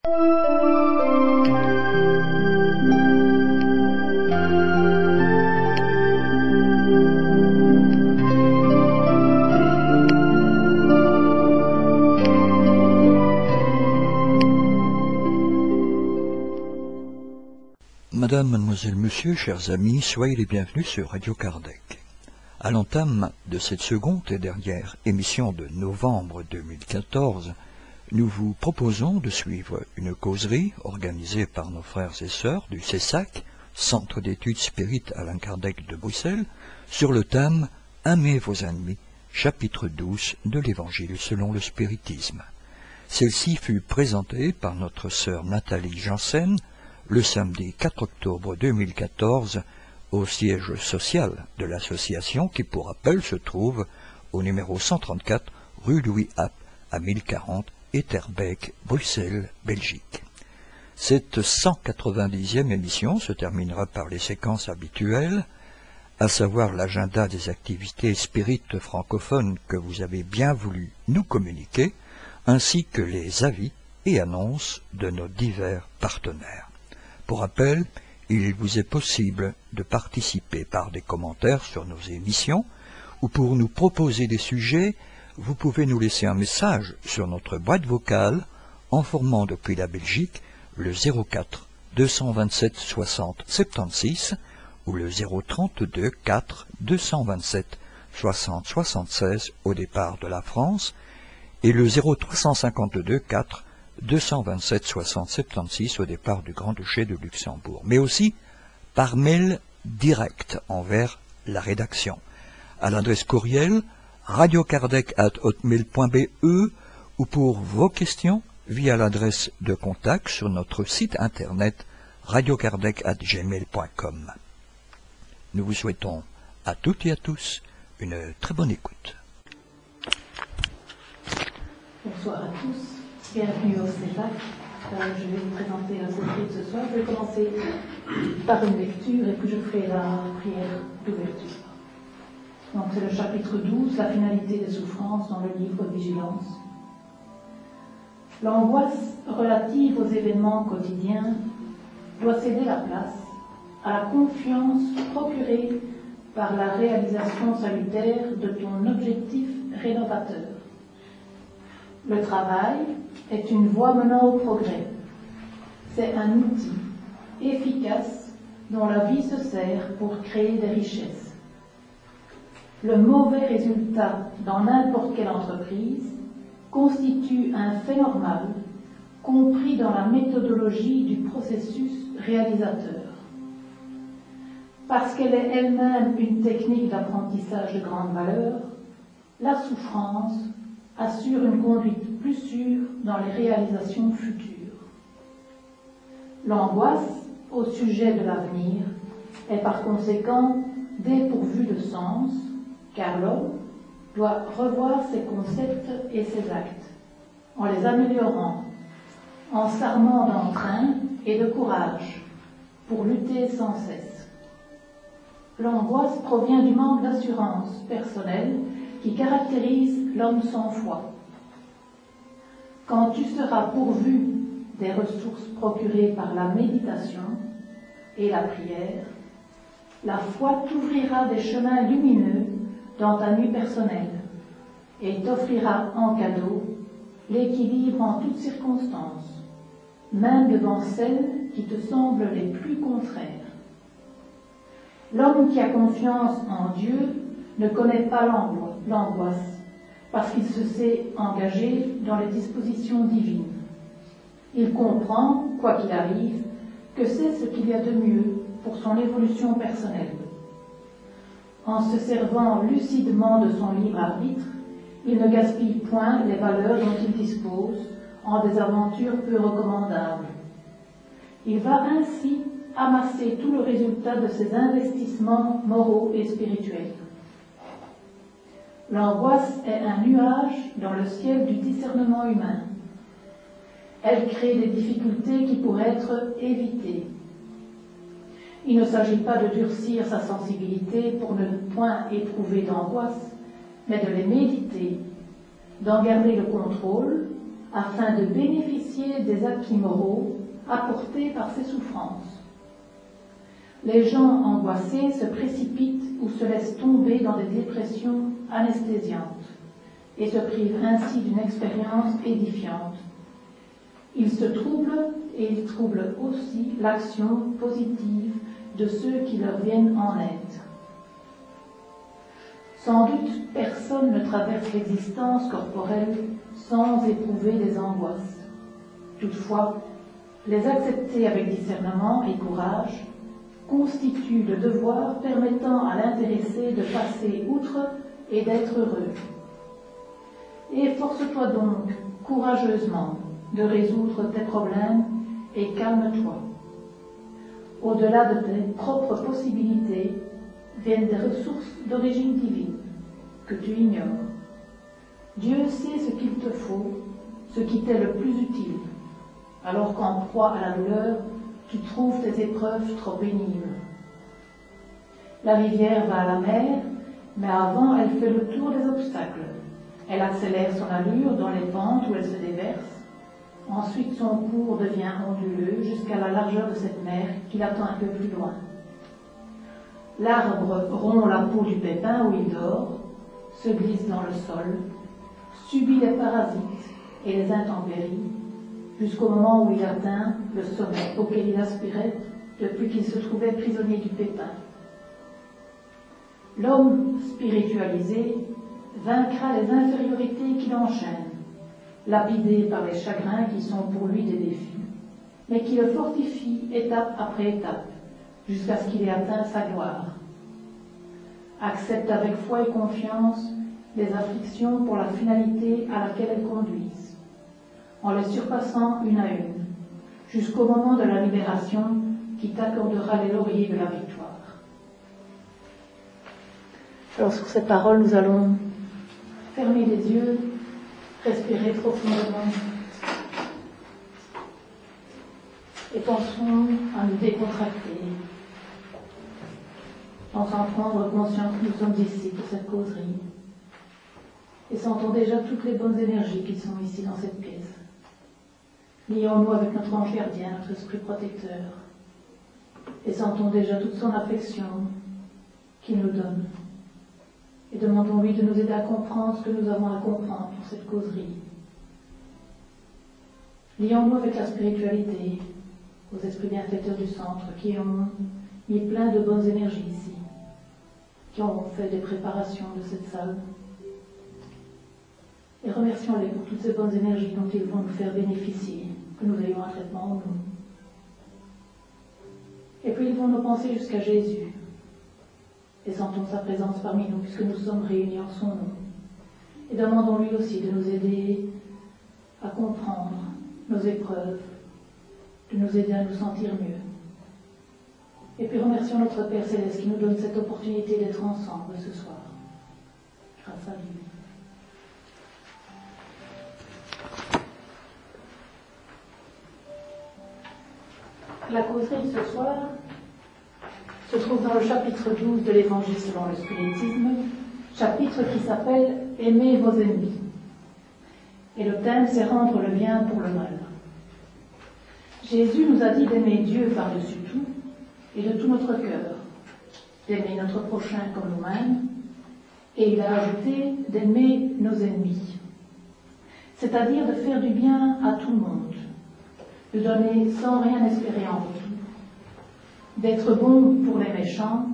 Madame, mademoiselle, monsieur, chers amis, soyez les bienvenus sur Radio Kardec. À l'entame de cette seconde et dernière émission de novembre 2014, nous vous proposons de suivre une causerie organisée par nos frères et sœurs du CESAC, Centre d'études spirites Allan Kardec de Bruxelles, sur le thème « Aimez vos ennemis », chapitre 12 de l'Évangile selon le spiritisme. Celle-ci fut présentée par notre sœur Nathalie Janssen le samedi 4 octobre 2014 au siège social de l'association qui, pour rappel, se trouve au numéro 134 rue Louis App à 1040 Etterbeek, Bruxelles, Belgique. Cette 190e émission se terminera par les séquences habituelles, à savoir l'agenda des activités spirites francophones que vous avez bien voulu nous communiquer, ainsi que les avis et annonces de nos divers partenaires. Pour rappel, il vous est possible de participer par des commentaires sur nos émissions ou pour nous proposer des sujets, vous pouvez nous laisser un message sur notre boîte vocale en formant depuis la Belgique le 04 227 60 76 ou le 032 4 227 60 76 au départ de la France et le 0352 4 227 60 76 au départ du Grand-Duché de Luxembourg, mais aussi par mail direct envers la rédaction, à l'adresse courriel radiokardec@hotmail.be ou pour vos questions via l'adresse de contact sur notre site internet radiokardec@gmail.com. Nous vous souhaitons à toutes et à tous une très bonne écoute. Bonsoir à tous. Bienvenue au CESAC. Je vais vous présenter la causerie de ce soir. Je vais commencer par une lecture et puis je ferai la prière d'ouverture. Donc c'est le chapitre 12, la finalité des souffrances dans le livre Vigilance. L'angoisse relative aux événements quotidiens doit céder la place à la confiance procurée par la réalisation salutaire de ton objectif rénovateur. Le travail est une voie menant au progrès. C'est un outil efficace dont la vie se sert pour créer des richesses. Le mauvais résultat dans n'importe quelle entreprise constitue un fait normal compris dans la méthodologie du processus réalisateur. Parce qu'elle est elle-même une technique d'apprentissage de grande valeur, la souffrance assure une conduite plus sûre dans les réalisations futures. L'angoisse au sujet de l'avenir est par conséquent dépourvue de sens, car l'homme doit revoir ses concepts et ses actes, en les améliorant, en s'armant d'entrain et de courage, pour lutter sans cesse. L'angoisse provient du manque d'assurance personnelle qui caractérise l'homme sans foi. Quand tu seras pourvu des ressources procurées par la méditation et la prière, la foi t'ouvrira des chemins lumineux dans ta nuit personnelle et t'offrira en cadeau l'équilibre en toutes circonstances, même devant celles qui te semblent les plus contraires. L'homme qui a confiance en Dieu ne connaît pas l'angoisse, parce qu'il se sait engagé dans les dispositions divines. Il comprend, quoi qu'il arrive, que c'est ce qu'il y a de mieux pour son évolution personnelle. En se servant lucidement de son libre arbitre, il ne gaspille point les valeurs dont il dispose en des aventures peu recommandables. Il va ainsi amasser tout le résultat de ses investissements moraux et spirituels. L'angoisse est un nuage dans le ciel du discernement humain. Elle crée des difficultés qui pourraient être évitées. Il ne s'agit pas de durcir sa sensibilité pour ne point éprouver d'angoisse, mais de les méditer, d'en garder le contrôle, afin de bénéficier des acquis moraux apportés par ses souffrances. Les gens angoissés se précipitent ou se laissent tomber dans des dépressions anesthésiantes et se privent ainsi d'une expérience édifiante. Ils se troublent et ils troublent aussi l'action positive de ceux qui leur viennent en aide. Sans doute, personne ne traverse l'existence corporelle sans éprouver des angoisses. Toutefois, les accepter avec discernement et courage constitue le devoir permettant à l'intéressé de passer outre et d'être heureux. Efforce-toi donc courageusement de résoudre tes problèmes et calme-toi. Au-delà de tes propres possibilités viennent des ressources d'origine divine que tu ignores. Dieu sait ce qu'il te faut, ce qui t'est le plus utile, alors qu'en proie à la douleur, tu trouves tes épreuves trop pénibles. La rivière va à la mer, mais avant elle fait le tour des obstacles. Elle accélère son allure dans les pentes où elle se déverse. Ensuite son cours devient onduleux jusqu'à la largeur de cette mer qui l'attend un peu plus loin. L'arbre rompt la peau du pépin où il dort, se glisse dans le sol, subit les parasites et les intempéries, jusqu'au moment où il atteint le sommet auquel il aspirait depuis qu'il se trouvait prisonnier du pépin. L'homme spiritualisé vaincra les infériorités qui l'enchaînent, lapidé par les chagrins qui sont pour lui des défis, mais qui le fortifient étape après étape, jusqu'à ce qu'il ait atteint sa gloire. Accepte avec foi et confiance les afflictions pour la finalité à laquelle elles conduisent, en les surpassant une à une, jusqu'au moment de la libération qui t'accordera les lauriers de la victoire. Alors sur ces paroles, nous allons fermer les yeux, respirer profondément et pensons à nous décontracter, sans en prendre conscience que nous sommes ici pour cette causerie et sentons déjà toutes les bonnes énergies qui sont ici dans cette pièce. Lions-nous avec notre ange gardien, notre esprit protecteur, et sentons déjà toute son affection qu'il nous donne. Et demandons-lui de nous aider à comprendre ce que nous avons à comprendre pour cette causerie. Lions-nous avec la spiritualité, aux esprits bienfaiteurs du centre, qui ont mis plein de bonnes énergies ici, qui ont fait des préparations de cette salle. Et remercions-les pour toutes ces bonnes énergies dont ils vont nous faire bénéficier, que nous ayons un traitement en nous. Et puis ils vont nous penser jusqu'à Jésus, et sentons sa présence parmi nous, puisque nous sommes réunis en son nom. Et demandons-lui aussi de nous aider à comprendre nos épreuves, de nous aider à nous sentir mieux. Et puis remercions notre Père Céleste qui nous donne cette opportunité d'être ensemble ce soir. Grâce à lui. La causerie de ce soir se trouve dans le chapitre 12 de l'Évangile selon le spiritisme, chapitre qui s'appelle « Aimez vos ennemis ». Et le thème, c'est « Rendre le bien pour le mal ». Jésus nous a dit d'aimer Dieu par-dessus tout et de tout notre cœur, d'aimer notre prochain comme nous-mêmes, et il a ajouté d'aimer nos ennemis, c'est-à-dire de faire du bien à tout le monde, de donner sans rien espérer en retour, d'être bon pour les méchants,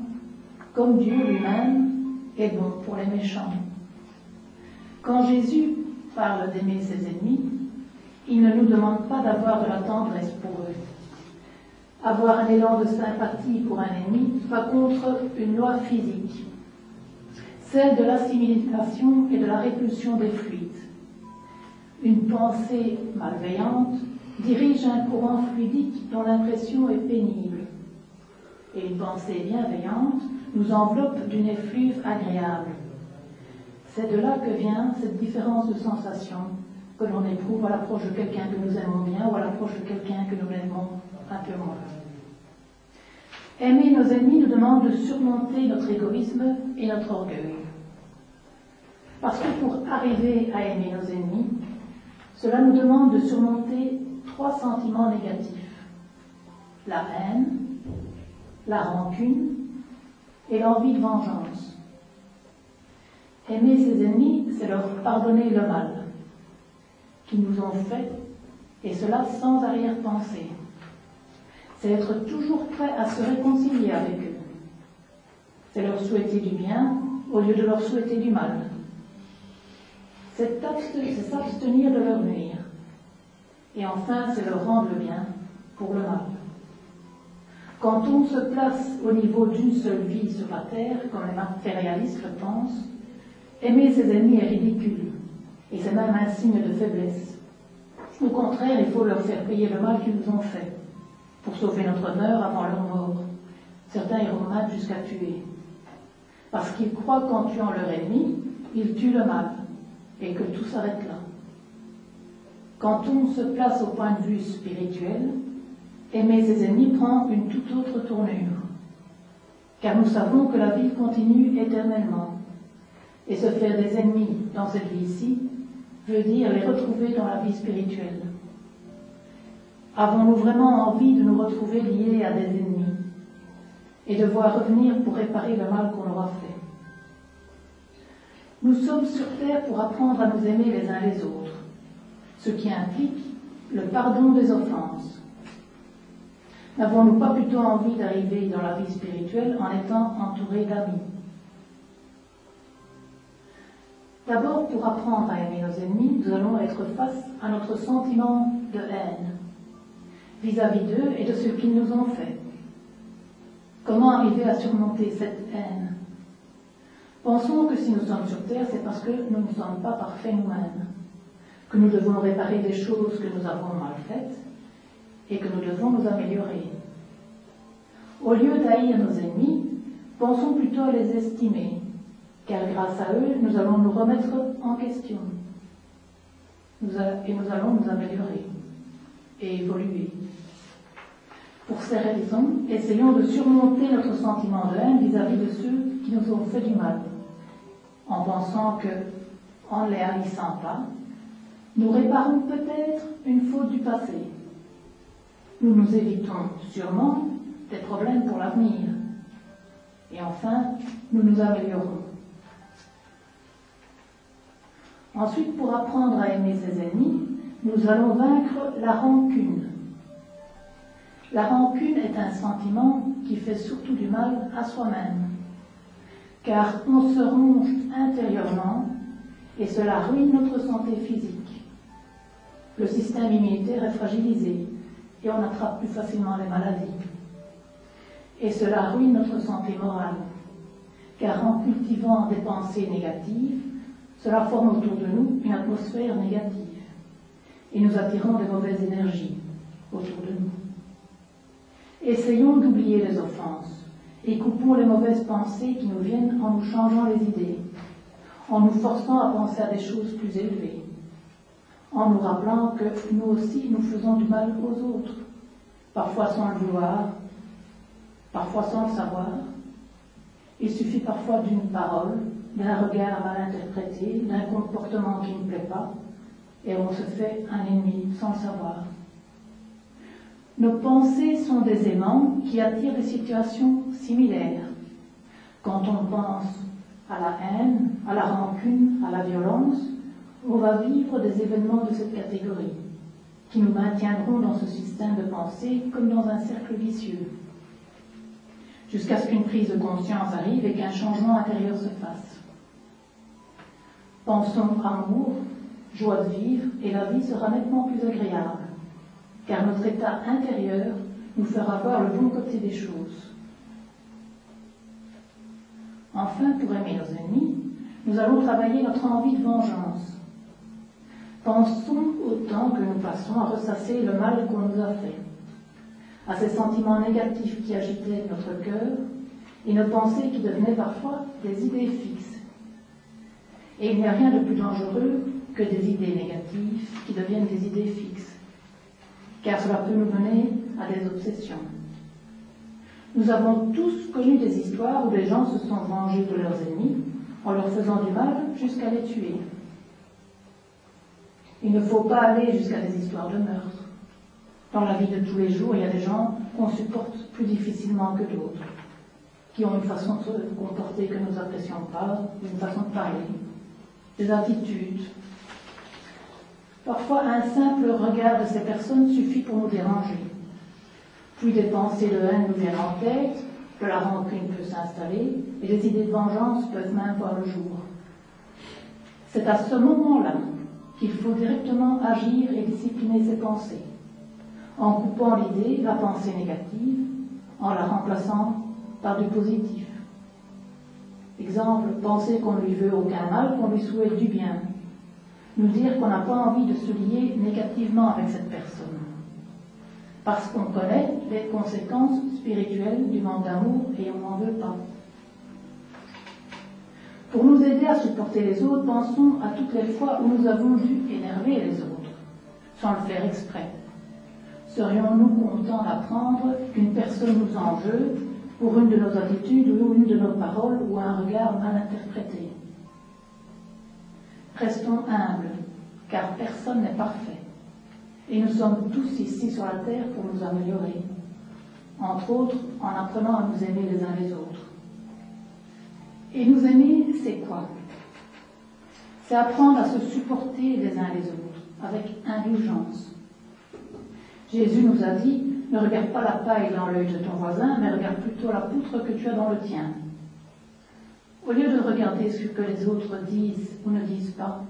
comme Dieu lui-même est bon pour les méchants. Quand Jésus parle d'aimer ses ennemis, il ne nous demande pas d'avoir de la tendresse pour eux. Avoir un élan de sympathie pour un ennemi va contre une loi physique, celle de l'assimilation et de la répulsion des fluides. Une pensée malveillante dirige un courant fluidique dont l'impression est pénible. Et une pensée bienveillante nous enveloppe d'une effluve agréable. C'est de là que vient cette différence de sensation que l'on éprouve à l'approche de quelqu'un que nous aimons bien ou à l'approche de quelqu'un que nous aimons un peu moins. Aimer nos ennemis nous demande de surmonter notre égoïsme et notre orgueil. Parce que pour arriver à aimer nos ennemis, Cela nous demande de surmonter 3 sentiments négatifs: la haine, la rancune et l'envie de vengeance. Aimer ses ennemis, c'est leur pardonner le mal qu'ils nous ont fait, et cela sans arrière-pensée. C'est être toujours prêt à se réconcilier avec eux. C'est leur souhaiter du bien au lieu de leur souhaiter du mal. C'est s'abstenir de leur nuire. Et enfin, c'est leur rendre le bien pour le mal. Quand on se place au niveau d'une seule vie sur la terre, comme les matérialistes le pensent, aimer ses ennemis est ridicule, et c'est même un signe de faiblesse. Au contraire, il faut leur faire payer le mal qu'ils nous ont fait, pour sauver notre honneur avant leur mort. Certains iront même jusqu'à tuer. Parce qu'ils croient qu'en tuant leur ennemi, ils tuent le mal, et que tout s'arrête là. Quand on se place au point de vue spirituel, aimer ses ennemis prend une toute autre tournure, car nous savons que la vie continue éternellement, et se faire des ennemis dans cette vie-ci veut dire les retrouver dans la vie spirituelle. Avons-nous vraiment envie de nous retrouver liés à des ennemis et devoir revenir pour réparer le mal qu'on leur a fait? Nous sommes sur terre pour apprendre à nous aimer les uns les autres, ce qui implique le pardon des offenses. N'avons-nous pas plutôt envie d'arriver dans la vie spirituelle en étant entourés d'amis? D'abord, pour apprendre à aimer nos ennemis, nous allons être face à notre sentiment de haine vis-à-vis d'eux et de ce qu'ils nous ont fait. Comment arriver à surmonter cette haine? Pensons que si nous sommes sur terre, c'est parce que nous ne sommes pas parfaits nous-mêmes, que nous devons réparer des choses que nous avons mal faites et que nous devons nous améliorer. Au lieu d'haïr nos ennemis, pensons plutôt à les estimer, car grâce à eux, nous allons nous remettre en question. Nous allons nous améliorer et évoluer. Pour ces raisons, essayons de surmonter notre sentiment de haine vis-à-vis de ceux qui nous ont fait du mal, en pensant que, en ne les haïssant pas, nous réparons peut-être une faute du passé. Nous nous évitons sûrement des problèmes pour l'avenir. Et enfin, nous nous améliorons. Ensuite, pour apprendre à aimer ses ennemis, nous allons vaincre la rancune. La rancune est un sentiment qui fait surtout du mal à soi-même, car on se ronge intérieurement et cela ruine notre santé physique. Le système immunitaire est fragilisé et on attrape plus facilement les maladies. Et cela ruine notre santé morale, car en cultivant des pensées négatives, cela forme autour de nous une atmosphère négative et nous attirons des mauvaises énergies autour de nous. Essayons d'oublier les offenses et coupons les mauvaises pensées qui nous viennent en nous changeant les idées, en nous forçant à penser à des choses plus élevées, en nous rappelant que nous aussi nous faisons du mal aux autres, parfois sans le vouloir, parfois sans le savoir. Il suffit parfois d'une parole, d'un regard mal interprété, d'un comportement qui ne plaît pas, et on se fait un ennemi sans le savoir. Nos pensées sont des aimants qui attirent des situations similaires. Quand on pense à la haine, à la rancune, à la violence, on va vivre des événements de cette catégorie, qui nous maintiendront dans ce système de pensée comme dans un cercle vicieux, jusqu'à ce qu'une prise de conscience arrive et qu'un changement intérieur se fasse. Pensons amour, joie de vivre, et la vie sera nettement plus agréable, car notre état intérieur nous fera voir le bon côté des choses. Enfin, pour aimer nos ennemis, nous allons travailler notre envie de vengeance. Pensons au temps que nous passons à ressasser le mal qu'on nous a fait, à ces sentiments négatifs qui agitaient notre cœur et nos pensées qui devenaient parfois des idées fixes. Et il n'y a rien de plus dangereux que des idées négatives qui deviennent des idées fixes, car cela peut nous mener à des obsessions. Nous avons tous connu des histoires où des gens se sont vengés de leurs ennemis en leur faisant du mal jusqu'à les tuer. Il ne faut pas aller jusqu'à des histoires de meurtre. Dans la vie de tous les jours, il y a des gens qu'on supporte plus difficilement que d'autres, qui ont une façon de se comporter que nous n'apprécions pas, une façon de parler, des attitudes. Parfois, un simple regard de ces personnes suffit pour nous déranger. Puis des pensées de haine nous viennent en tête, que la rancune peut s'installer, et des idées de vengeance peuvent même voir le jour. C'est à ce moment-là qu'il faut directement agir et discipliner ses pensées, en coupant l'idée, la pensée négative, en la remplaçant par du positif. Exemple, penser qu'on ne lui veut aucun mal, qu'on lui souhaite du bien. Nous dire qu'on n'a pas envie de se lier négativement avec cette personne. Parce qu'on connaît les conséquences spirituelles du manque d'amour et on n'en veut pas. Pour nous aider à supporter les autres, pensons à toutes les fois où nous avons dû énerver les autres, sans le faire exprès. Serions-nous contents d'apprendre qu'une personne nous enjeu pour une de nos attitudes ou une de nos paroles ou un regard mal interprété? Restons humbles, car personne n'est parfait. Et nous sommes tous ici sur la terre pour nous améliorer, entre autres en apprenant à nous aimer les uns les autres. Et nous aimer, c'est quoi? C'est apprendre à se supporter les uns les autres, avec indulgence. Jésus nous a dit, ne regarde pas la paille dans l'œil de ton voisin, mais regarde plutôt la poutre que tu as dans le tien. Au lieu de regarder ce que les autres disent ou ne disent pas,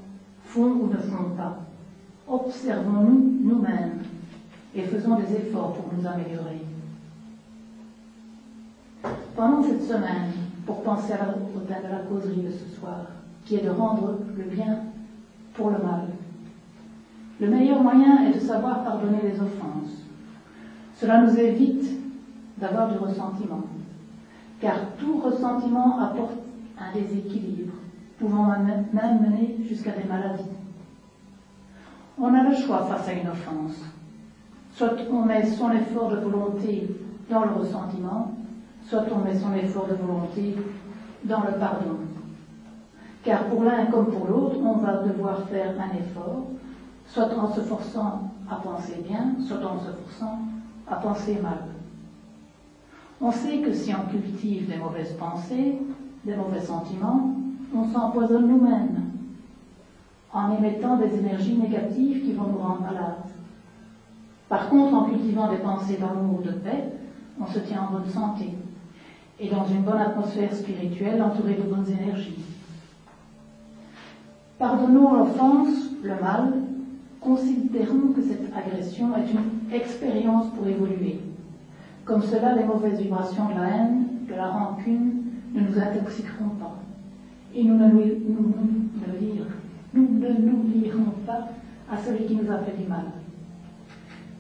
font ou ne font pas, observons-nous nous-mêmes et faisons des efforts pour nous améliorer. Pendant cette semaine, pour penser au thème de la causerie de ce soir, qui est de rendre le bien pour le mal. Le meilleur moyen est de savoir pardonner les offenses. Cela nous évite d'avoir du ressentiment, car tout ressentiment apporte un déséquilibre, pouvant même mener jusqu'à des maladies. On a le choix face à une offense. Soit on met son effort de volonté dans le ressentiment, soit on met son effort de volonté dans le pardon. Car pour l'un comme pour l'autre, on va devoir faire un effort, soit en se forçant à penser bien, soit en se forçant à penser mal. On sait que si on cultive des mauvaises pensées, des mauvais sentiments, on s'empoisonne nous-mêmes en émettant des énergies négatives qui vont nous rendre malades. Par contre, en cultivant des pensées d'amour, de paix, on se tient en bonne santé et dans une bonne atmosphère spirituelle entourée de bonnes énergies. Pardonnons l'offense, le mal, considérons que cette agression est une expérience pour évoluer. Comme cela, les mauvaises vibrations de la haine, de la rancune ne nous intoxiqueront pas. Et nous ne nous lierons pas à celui qui nous a fait du mal.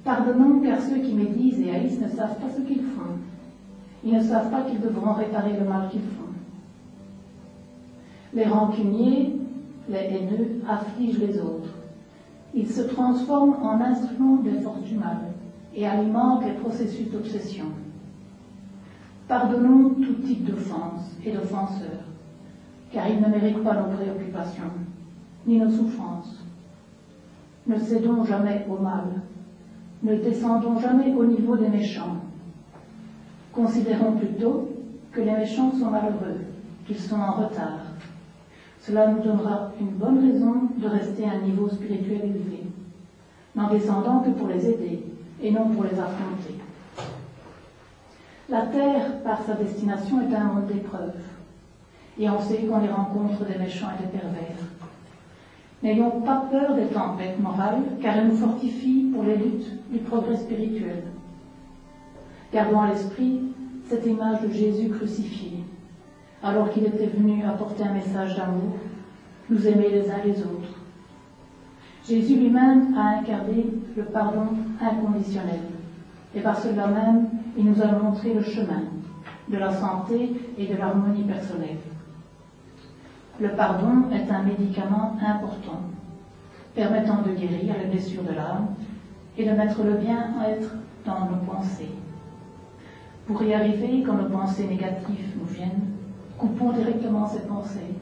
Pardonnons car ceux qui médisent et haïssent ne savent pas ce qu'ils font. Ils ne savent pas qu'ils devront réparer le mal qu'ils font. Les rancuniers, les haineux, affligent les autres. Ils se transforment en instruments des forces du mal et alimentent les processus d'obsession. Pardonnons tout type d'offense et d'offenseurs, car ils ne méritent pas nos préoccupations, ni nos souffrances. Ne cédons jamais au mal, ne descendons jamais au niveau des méchants. Considérons plutôt que les méchants sont malheureux, qu'ils sont en retard. Cela nous donnera une bonne raison de rester à un niveau spirituel élevé, n'en descendant que pour les aider et non pour les affronter. La terre, par sa destination, est un monde d'épreuves, et on sait qu'on y rencontre des méchants et des pervers. N'ayons pas peur des tempêtes morales, car elles nous fortifient pour les luttes du progrès spirituel. Gardons à l'esprit cette image de Jésus crucifié, alors qu'il était venu apporter un message d'amour, nous aimer les uns les autres. Jésus lui-même a incarné le pardon inconditionnel, et par cela même, il nous a montré le chemin de la santé et de l'harmonie personnelle. Le pardon est un médicament important, permettant de guérir les blessures de l'âme et de mettre le bien-être dans nos pensées. Pour y arriver, quand nos pensées négatives nous viennent, coupons directement ces pensées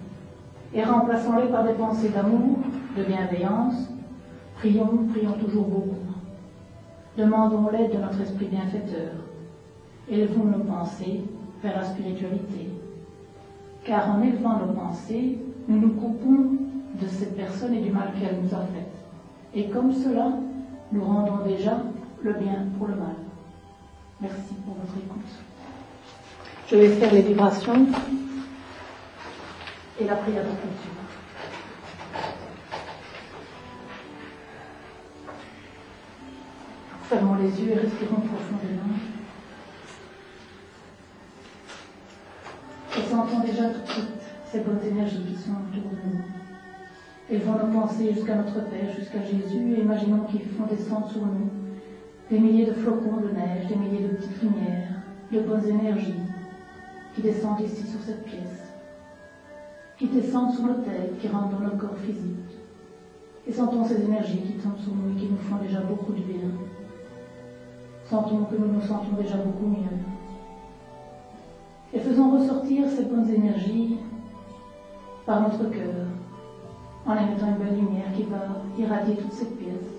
et remplaçons-les par des pensées d'amour, de bienveillance, Prions, prions toujours beaucoup. Demandons l'aide de notre esprit bienfaiteur. Élevons nos pensées vers la spiritualité. Car en élevant nos pensées, nous nous coupons de cette personne et du mal qu'elle nous a fait. Et comme cela, nous rendons déjà le bien pour le mal. Merci pour votre écoute. Je vais faire les vibrations et la prière de clôture. Fermons les yeux et respirons profondément. Et sentons déjà tout de suite ces bonnes énergies qui sont autour de nous. Élevons nos pensées jusqu'à notre Père, jusqu'à Jésus, et imaginons qu'ils font descendre sur nous des milliers de flocons de neige, des milliers de petites lumières, de bonnes énergies qui descendent ici sur cette pièce, qui descendent sur nos têtes, qui rentrent dans nos corps physiques. Et sentons ces énergies qui tombent sur nous et qui nous font déjà beaucoup de bien. Sentons que nous nous sentons déjà beaucoup mieux. Et faisons ressortir ces bonnes énergies par notre cœur, en émettant une belle lumière qui va irradier toute cette pièce.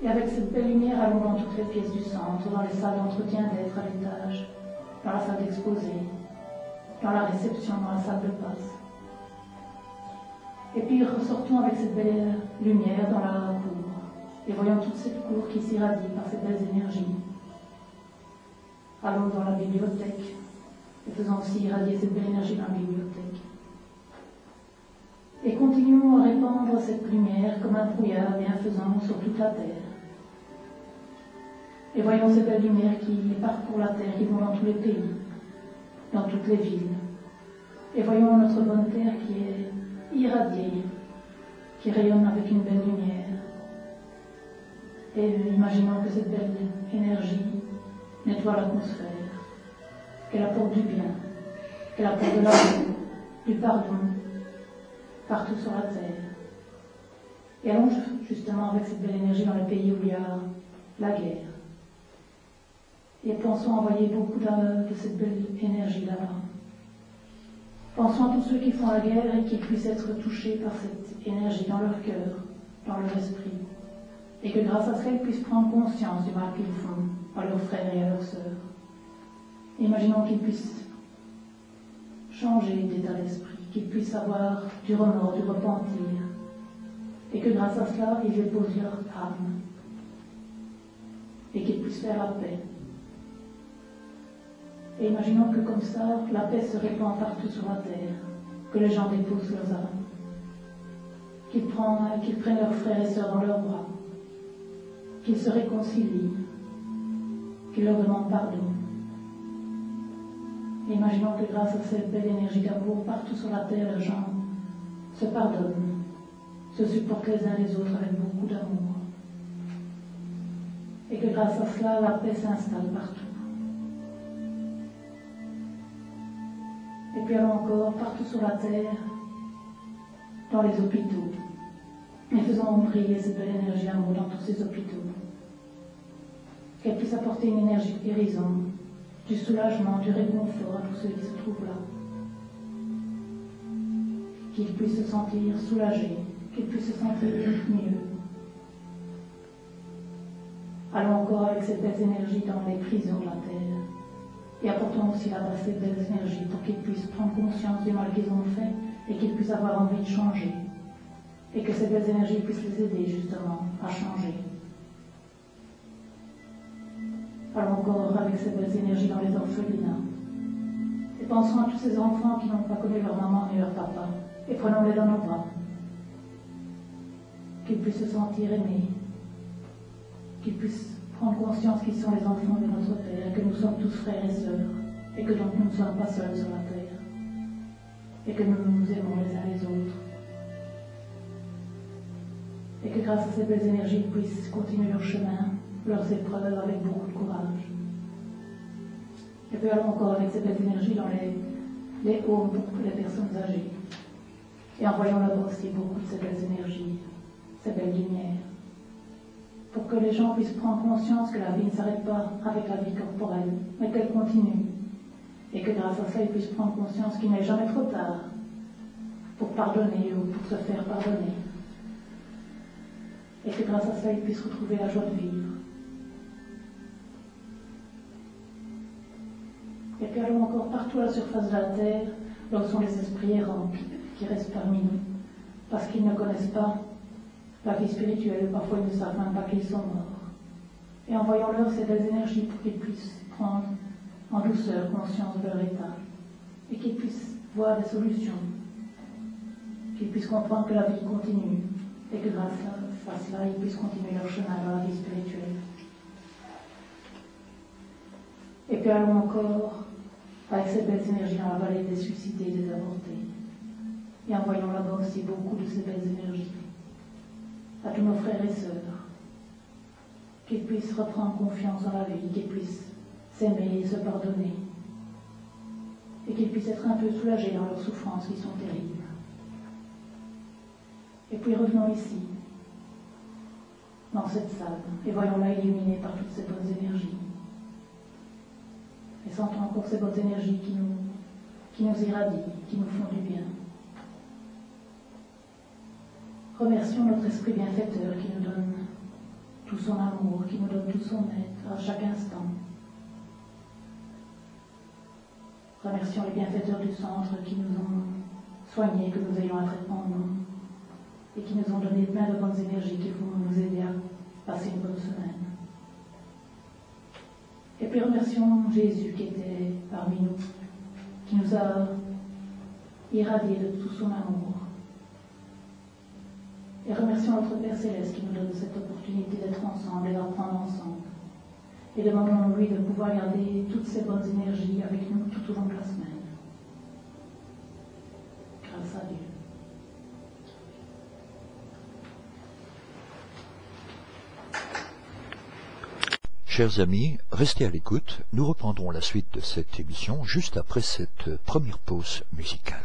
Et avec cette belle lumière, allons dans toutes les pièces du centre, dans les salles d'entretien d'être à l'étage, dans la salle d'exposé, dans la réception, dans la salle de passe. Et puis ressortons avec cette belle lumière dans la cour, et voyons toute cette cour qui s'irradie par ces belles énergies. Allons dans la bibliothèque, et faisons aussi irradier cette belle énergie dans la bibliothèque. Et continuons à répandre cette lumière comme un brouillard bienfaisant sur toute la terre. Et voyons ces belles lumières qui parcourent la terre, qui vont dans tous les pays, dans toutes les villes. Et voyons notre bonne terre qui est irradiée, qui rayonne avec une belle lumière. Et imaginons que cette belle énergie nettoie l'atmosphère, qu'elle apporte du bien, qu'elle apporte de l'amour, du pardon, partout sur la terre. Et allons justement avec cette belle énergie dans les pays où il y a la guerre. Et pensons envoyer beaucoup de cette belle énergie là-bas. Pensons à tous ceux qui font la guerre et qui puissent être touchés par cette énergie dans leur cœur, dans leur esprit. Et que grâce à cela, ils puissent prendre conscience du mal qu'ils font à leurs frères et à leurs sœurs. Imaginons qu'ils puissent changer d'état d'esprit, qu'ils puissent avoir du remords, du repentir, et que grâce à cela, ils épousent leur âme, et qu'ils puissent faire la paix. Et imaginons que comme ça, la paix se répand partout sur la terre, que les gens déposent leurs âmes, qu'ils prennent leurs frères et sœurs dans leurs bras, qu'ils se réconcilient, qu'ils leur demandent pardon. Et imaginons que grâce à cette belle énergie d'amour, partout sur la terre, les gens se pardonnent, se supportent les uns les autres avec beaucoup d'amour. Et que grâce à cela, la paix s'installe partout. Et puis allons encore partout sur la terre, dans les hôpitaux, et faisons briller cette belle énergie d'amour dans tous ces hôpitaux. Qu'elle puisse apporter une énergie de guérison, du soulagement, du réconfort à tous ceux qui se trouvent là. Qu'ils puissent se sentir soulagés, qu'ils puissent se sentir mieux. Allons encore avec cette belle énergie dans les prisons de la terre. Et apportons aussi là-bas cette belle énergie pour qu'ils puissent prendre conscience du mal qu'ils ont fait et qu'ils puissent avoir envie de changer. Et que cette belle énergie puisse les aider justement à changer. Allons encore avec cette belle énergie dans les orphelinats. Et pensons à tous ces enfants qui n'ont pas connu leur maman et leur papa. Et prenons-les dans nos bras. Qu'ils puissent se sentir aimés. Qu'ils puissent prendre conscience qu'ils sont les enfants de notre Père, que nous sommes tous frères et sœurs, et que donc nous ne sommes pas seuls sur la terre, et que nous nous aimons les uns les autres. Et que grâce à ces belles énergies, ils puissent continuer leur chemin, leurs épreuves avec beaucoup de courage. Et puis allons encore avec ces belles énergies dans les homes pour les personnes âgées. Et envoyons là-bas aussi beaucoup de ces belles énergies, ces belles lumières, pour que les gens puissent prendre conscience que la vie ne s'arrête pas avec la vie corporelle, mais qu'elle continue. Et que grâce à cela, ils puissent prendre conscience qu'il n'est jamais trop tard pour pardonner ou pour se faire pardonner. et que grâce à cela, ils puissent retrouver la joie de vivre. Et puis allons encore partout à la surface de la terre, là où sont les esprits errants qui restent parmi nous, parce qu'ils ne connaissent pas la vie spirituelle, parfois ils ne savent même pas qu'ils sont morts. Et envoyons-leur ces belles énergies pour qu'ils puissent prendre en douceur conscience de leur état, et qu'ils puissent voir des solutions, qu'ils puissent comprendre que la vie continue, et que grâce à cela, ils puissent continuer leur chemin dans la vie spirituelle. Et puis allons encore avec ces belles énergies dans la vallée des suicidés et des avortés. Et envoyons là-bas aussi beaucoup de ces belles énergies à tous nos frères et sœurs, qu'ils puissent reprendre confiance dans la vie, qu'ils puissent s'aimer et se pardonner, et qu'ils puissent être un peu soulagés dans leurs souffrances qui sont terribles. Et puis revenons ici, dans cette salle, et voyons-la illuminée par toutes ces bonnes énergies. Et sentons encore ces bonnes énergies qui nous irradient, qui nous font du bien. Remercions notre esprit bienfaiteur qui nous donne tout son amour, qui nous donne tout son être à chaque instant. Remercions les bienfaiteurs du centre qui nous ont soignés, que nous ayons un traitement nous, et qui nous ont donné plein de bonnes énergies qui vont nous aider à passer une bonne semaine. Et puis remercions Jésus qui était parmi nous, qui nous a irradiés de tout son amour. Et remercions notre Père Céleste qui nous donne cette opportunité d'être ensemble et d'apprendre ensemble. Et demandons-lui de pouvoir garder toutes ces bonnes énergies avec nous tout au long de la semaine. Grâce à Dieu. Chers amis, restez à l'écoute. Nous reprendrons la suite de cette émission juste après cette première pause musicale.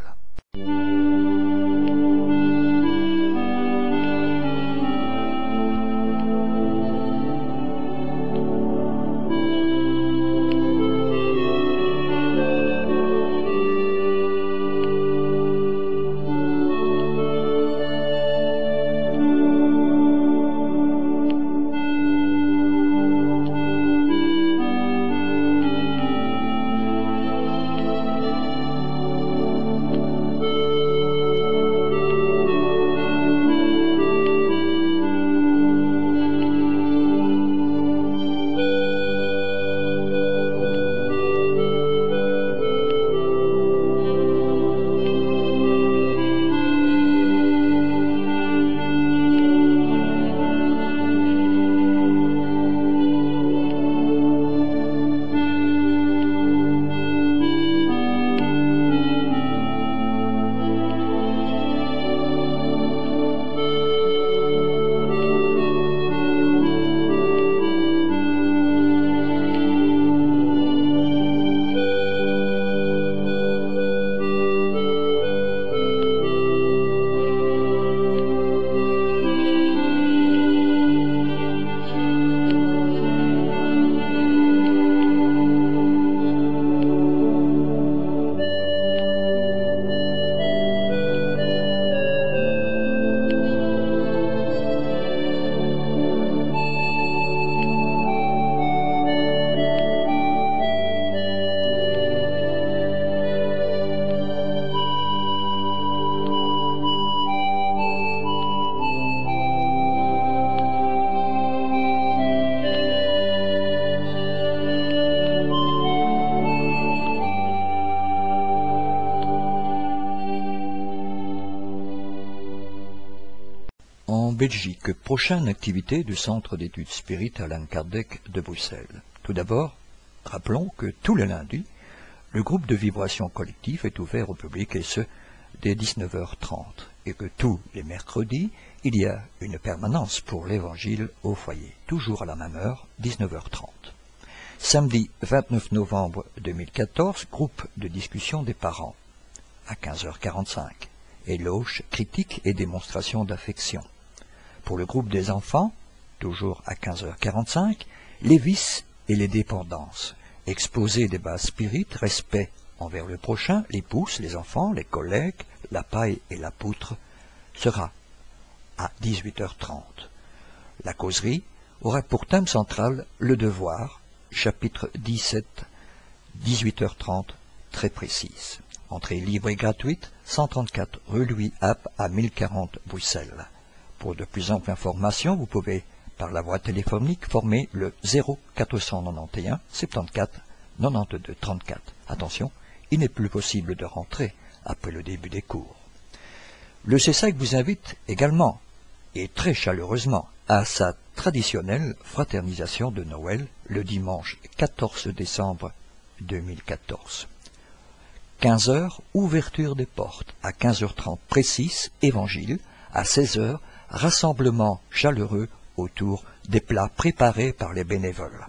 Belgique, prochaine activité du Centre d'études Spirit Allan Kardec de Bruxelles. Tout d'abord, rappelons que tous les lundis, le groupe de vibration collective est ouvert au public et ce, dès 19h30, et que tous les mercredis, il y a une permanence pour l'évangile au foyer, toujours à la même heure, 19h30. Samedi 29 novembre 2014, groupe de discussion des parents, à 15h45, éloge, critique et démonstration d'affection. Pour le groupe des enfants, toujours à 15h45, les vices et les dépendances, exposé des bases spirites, respect envers le prochain, l'épouse, les enfants, les collègues, la paille et la poutre, sera à 18h30. La causerie aura pour thème central le devoir, chapitre 17, 18h30, très précise. Entrée libre et gratuite, 134 rue Louis App à 1040 Bruxelles. Pour de plus amples informations, vous pouvez, par la voie téléphonique, former le 0491 74 92 34. Attention, il n'est plus possible de rentrer après le début des cours. Le CESAC vous invite également, et très chaleureusement, à sa traditionnelle fraternisation de Noël le dimanche 14 décembre 2014. 15h, ouverture des portes. À 15h30 précise, évangile. À 16h, rassemblement chaleureux autour des plats préparés par les bénévoles.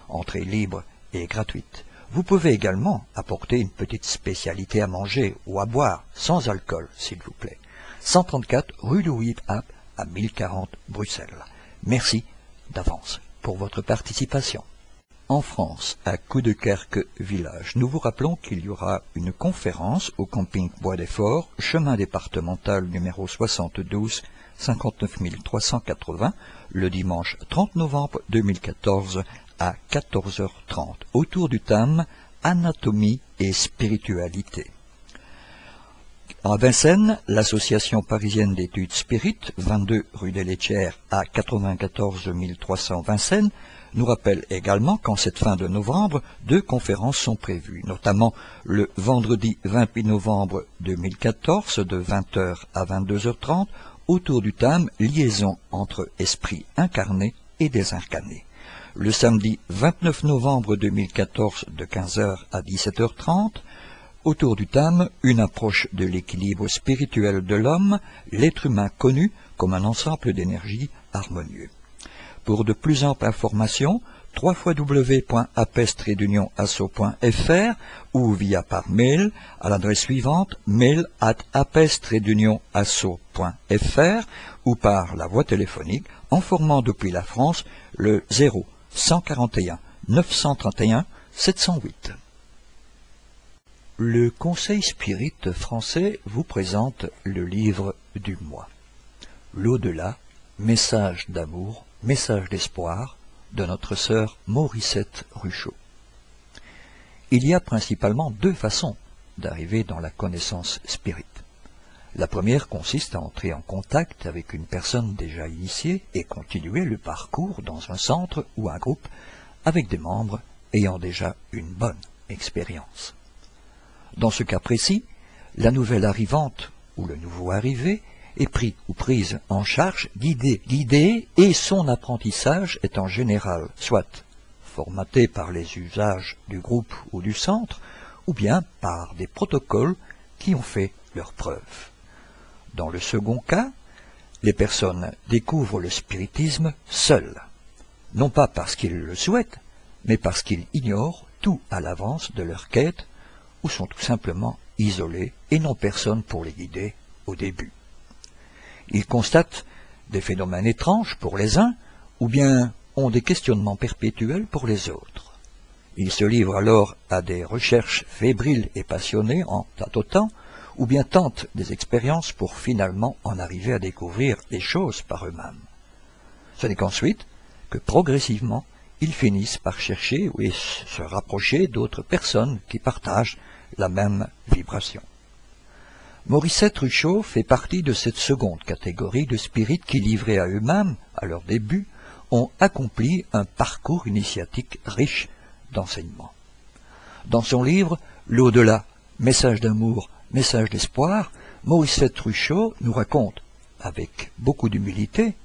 Entrée libre et gratuite. Vous pouvez également apporter une petite spécialité à manger ou à boire, sans alcool, s'il vous plaît. 134 rue Louis App à 1040 Bruxelles. Merci d'avance pour votre participation. En France, à Coudekerque village, nous vous rappelons qu'il y aura une conférence au camping Bois des Forts, chemin départemental numéro 72, 59 380, le dimanche 30 novembre 2014 à 14h30, autour du thème Anatomie et spiritualité. À Vincennes, l'association parisienne d'études spirites, 22 rue des Laitières à 94 300 Vincennes, nous rappelle également qu'en cette fin de novembre, 2 conférences sont prévues, notamment le vendredi 28 novembre 2014 de 20h à 22h30, autour du thème Liaison entre esprit incarné et désincarné. Le samedi 29 novembre 2014 de 15h à 17h30, autour du thème Une approche de l'équilibre spirituel de l'homme, l'être humain connu comme un ensemble d'énergie harmonieux. Pour de plus amples informations, www.apes-asso.fr ou via par mail à l'adresse suivante mail@apes-asso.fr ou par la voie téléphonique en formant depuis la France le 0141 931 708. Le Conseil Spirit français vous présente le livre du mois. L'au-delà, message d'amour, message d'espoir de notre sœur Morissette Ruchot. Il y a principalement 2 façons d'arriver dans la connaissance spirit. La première consiste à entrer en contact avec une personne déjà initiée et continuer le parcours dans un centre ou un groupe avec des membres ayant déjà une bonne expérience. Dans ce cas précis, la nouvelle arrivante ou le nouveau arrivé est pris ou prise en charge, guidé et son apprentissage est en général soit formaté par les usages du groupe ou du centre, ou bien par des protocoles qui ont fait leurs preuves. Dans le second cas, les personnes découvrent le spiritisme seules, non pas parce qu'ils le souhaitent, mais parce qu'ils ignorent tout à l'avance de leur quête ou sont tout simplement isolés et n'ont personne pour les guider au début. Ils constatent des phénomènes étranges pour les uns, ou bien ont des questionnements perpétuels pour les autres. Ils se livrent alors à des recherches fébriles et passionnées en tâtonant, ou bien tentent des expériences pour finalement en arriver à découvrir les choses par eux-mêmes. Ce n'est qu'ensuite que progressivement, ils finissent par chercher et se rapprocher d'autres personnes qui partagent la même vibration. Morissette Ruchot fait partie de cette seconde catégorie de spirites qui, livrés à eux-mêmes, à leur début, ont accompli un parcours initiatique riche d'enseignements. Dans son livre « L'au-delà, message d'amour, message d'espoir », Morissette Ruchot nous raconte, avec beaucoup d'humilité,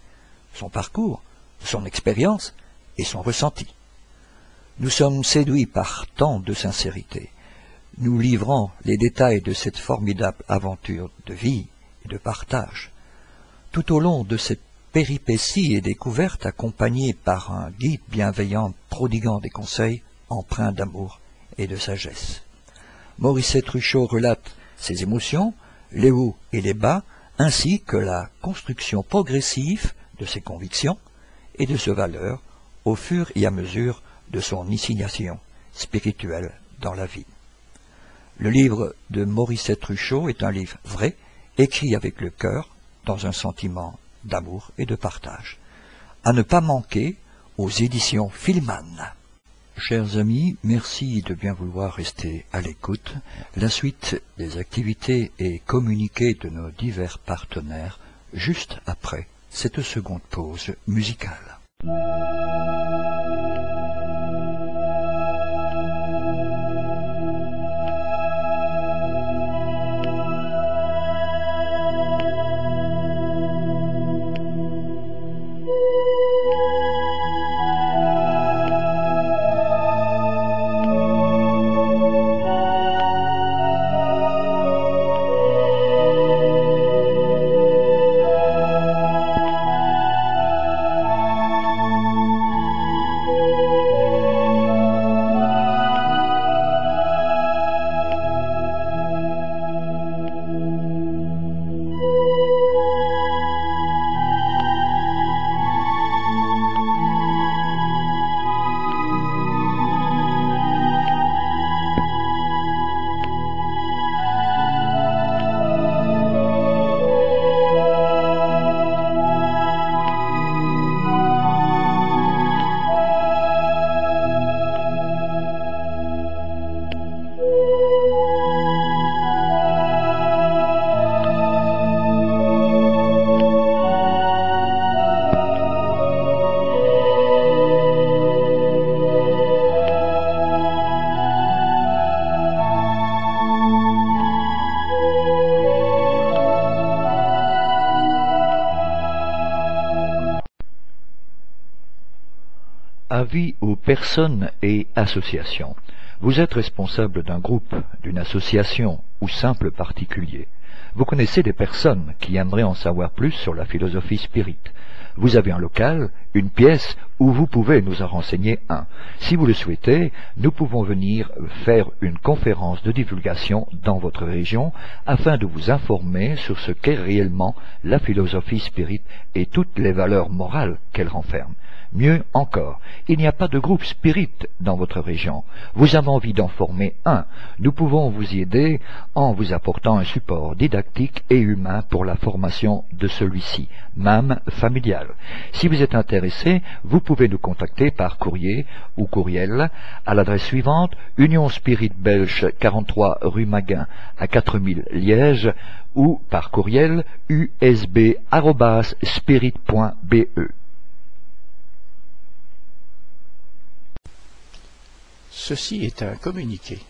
son parcours, son expérience et son ressenti. Nous sommes séduits par tant de sincérité. Nous livrons les détails de cette formidable aventure de vie et de partage. Tout au long de cette péripétie et découverte, accompagnée par un guide bienveillant prodiguant des conseils empreints d'amour et de sagesse. Morissette Ruchot relate ses émotions, les hauts et les bas, ainsi que la construction progressive de ses convictions et de ses valeurs au fur et à mesure de son initiation spirituelle dans la vie. Le livre de Morissette Ruchot est un livre vrai, écrit avec le cœur, dans un sentiment d'amour et de partage. à ne pas manquer aux éditions Filman. Chers amis, merci de bien vouloir rester à l'écoute. La suite des activités et communiqués de nos divers partenaires juste après cette seconde pause musicale. Avis aux personnes et associations. Vous êtes responsable d'un groupe, d'une association ou simple particulier. Vous connaissez des personnes qui aimeraient en savoir plus sur la philosophie spirit. Vous avez un local, une pièce où vous pouvez nous en renseigner un. Si vous le souhaitez, nous pouvons venir faire une conférence de divulgation dans votre région afin de vous informer sur ce qu'est réellement la philosophie spirit et toutes les valeurs morales qu'elle renferme. Mieux encore, il n'y a pas de groupe spirit dans votre région. Vous avez envie d'en former un. Nous pouvons vous y aider en vous apportant un support didactique et humain pour la formation de celui-ci, même familial. Si vous êtes intéressé, vous pouvez nous contacter par courrier ou courriel à l'adresse suivante: Union Spirit Belge 43 rue Maguin à 4000 Liège, ou par courriel usb@spirit.be. Ceci est un communiqué.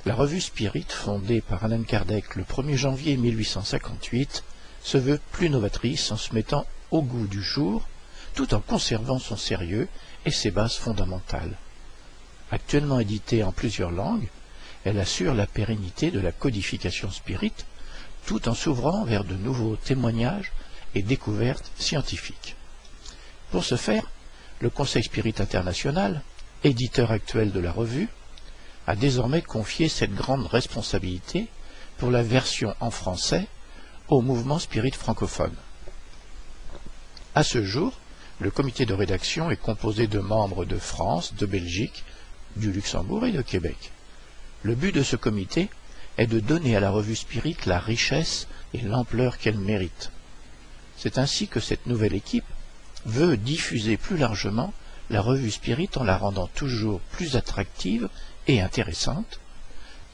La revue Spirit, fondée par Allan Kardec le 1er janvier 1858, se veut plus novatrice en se mettant au goût du jour, tout en conservant son sérieux et ses bases fondamentales. Actuellement éditée en plusieurs langues, elle assure la pérennité de la codification spirit, tout en s'ouvrant vers de nouveaux témoignages et découvertes scientifiques. Pour ce faire, le Conseil Spirit International, éditeur actuel de la revue, a désormais confié cette grande responsabilité pour la version en français au mouvement spirit francophone. À ce jour, le comité de rédaction est composé de membres de France, de Belgique, du Luxembourg et de Québec. Le but de ce comité est de donner à la revue Spirit la richesse et l'ampleur qu'elle mérite. C'est ainsi que cette nouvelle équipe veut diffuser plus largement la revue Spirit en la rendant toujours plus attractive et intéressante,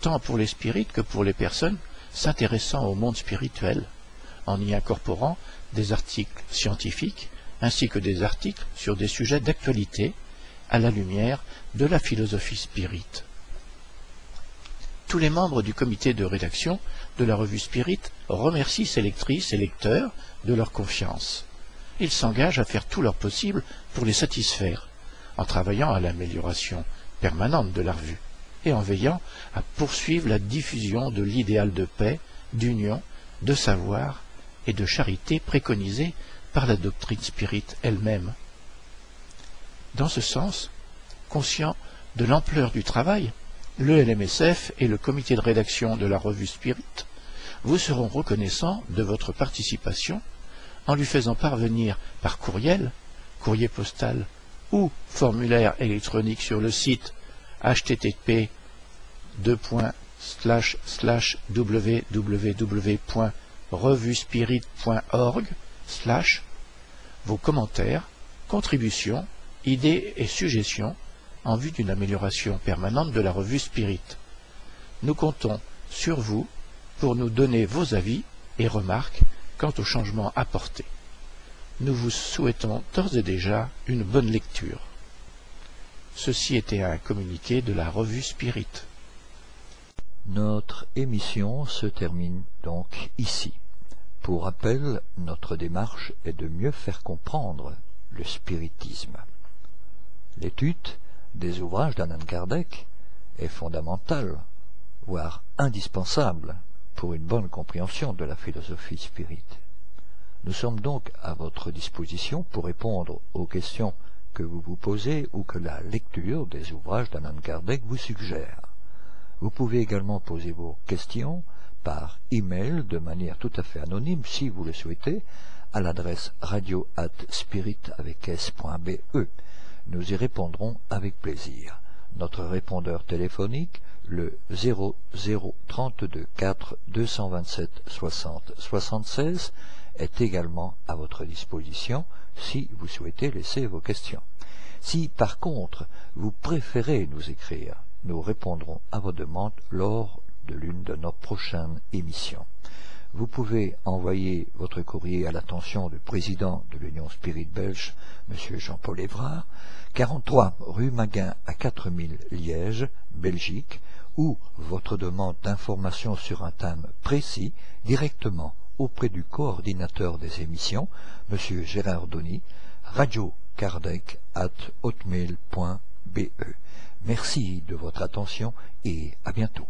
tant pour les spirites que pour les personnes s'intéressant au monde spirituel, en y incorporant des articles scientifiques ainsi que des articles sur des sujets d'actualité à la lumière de la philosophie spirit. Tous les membres du comité de rédaction de la revue Spirit remercient ses lectrices et lecteurs de leur confiance. Ils s'engagent à faire tout leur possible pour les satisfaire, en travaillant à l'amélioration permanente de la revue et en veillant à poursuivre la diffusion de l'idéal de paix, d'union, de savoir et de charité préconisé par la doctrine spirit elle-même. Dans ce sens, conscient de l'ampleur du travail, le LMSF et le comité de rédaction de la revue Spirit vous seront reconnaissants de votre participation en lui faisant parvenir par courriel, courrier postal ou formulaire électronique sur le site http://www.revuespirit.org/ vos commentaires, contributions, idées et suggestions en vue d'une amélioration permanente de la revue Spirit. Nous comptons sur vous pour nous donner vos avis et remarques quant aux changements apportés. Nous vous souhaitons d'ores et déjà une bonne lecture. Ceci était un communiqué de la revue Spirit. Notre émission se termine donc ici. Pour rappel, notre démarche est de mieux faire comprendre le spiritisme. L'étude des ouvrages d'Allan Kardec est fondamentale, voire indispensable, pour une bonne compréhension de la philosophie spirit. Nous sommes donc à votre disposition pour répondre aux questions que vous vous posez ou que la lecture des ouvrages d'Allan Kardec vous suggère. Vous pouvez également poser vos questions par email de manière tout à fait anonyme si vous le souhaitez à l'adresse radio@spirit.be. Nous y répondrons avec plaisir. Notre répondeur téléphonique, le 0032 4 227 60 76, est également à votre disposition si vous souhaitez laisser vos questions. Si par contre vous préférez nous écrire, nous répondrons à vos demandes lors de l'une de nos prochaines émissions. Vous pouvez envoyer votre courrier à l'attention du président de l'Union Spirit Belge, M. Jean-Paul Évrard, 43 rue Maguin à 4000 Liège, Belgique, ou votre demande d'information sur un thème précis directement auprès du coordinateur des émissions, M. Gérard Donny, radiokardec@hotmail.be. Merci de votre attention et à bientôt.